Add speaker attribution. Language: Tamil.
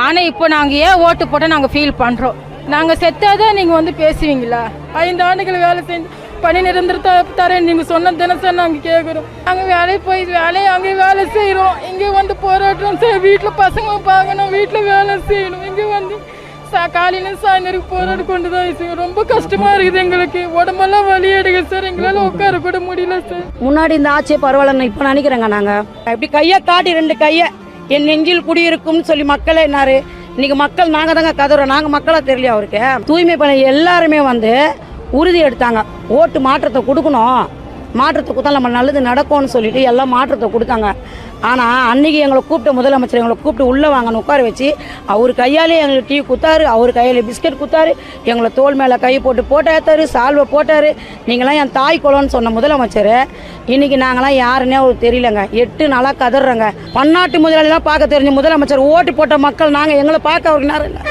Speaker 1: ஆனால் இப்போ நாங்கள் ஏன் ஓட்டு போட்டால் நாங்கள் ஃபீல் பண்ணுறோம். நாங்கள் செத்தாதான் நீங்கள் வந்து பேசுவீங்களா? 5 ஆண்டுகள் வேலை செஞ்சு பணி நிரந்தரத்தை தரேன் நீங்கள் சொன்ன தினசரி நாங்கள் கேட்குறோம். நாங்கள் வேலையை போய் அங்கே வேலை செய்கிறோம், இங்கே வந்து போராடுறோம். சரி, வீட்டில் பசங்க பார்க்கணும், வீட்டில் வேலை செய்யணும். இங்கே வந்து காலையில சாயந்தரம் போராடி கொண்டு தான் செய்யும். ரொம்ப கஷ்டமா இருக்குது எங்களுக்கு. உடம்பெல்லாம் வலி எடுக்குது சார். எங்களால் உட்கார கூட முடியல சார்.
Speaker 2: முன்னாடி இந்த ஆட்சியை பரவாயில்லன்னு இப்போ நினைக்கிறேங்க. நாங்கள் இப்படி கையை காட்டி 2 கையை என் நெஞ்சில் குடியிருக்கும்னு சொல்லி மக்களே என்னாரு. இன்னைக்கு மக்கள் நாங்கள் தாங்க கதறோம். நாங்கள் மக்களாக தெரியலையா அவருக்கு? தூய்மை பணி எல்லாருமே வந்து உறுதி எடுத்தாங்க, ஓட்டு மாற்றத்தை கொடுக்கணும், மாற்றத்தை கொடுத்தா நம்ம நல்லது நடக்கும்னு சொல்லிட்டு எல்லாம் மாற்றத்தை கொடுத்தாங்க. ஆனால் அன்றைக்கி எங்களை கூப்பிட்ட முதலமைச்சர் எங்களை கூப்பிட்டு உள்ளே வாங்கன்னு உட்கார வச்சு அவர் கையாலே எங்களுக்கு டீ கொடுத்தாரு, அவர் கையில் பிஸ்கட் கொடுத்தாரு, எங்களை தோல் மேலே கை போட்டு போட்டாரு, சால்வை போட்டார். நீங்களாம் என் தாய் குலம்னு சொன்ன முதலமைச்சர் இன்றைக்கி நாங்களாம் யாருன்னே அவருக்கு தெரியலங்க. 8 நாளாக கதறோங்க. பன்னாட்டு முதலாளிலாம் பார்க்க தெரிஞ்ச முதலமைச்சர் ஓட்டு போட்ட மக்கள் நாங்கள் எங்களை பார்க்க அவருக்கு நேரம் இல்லை.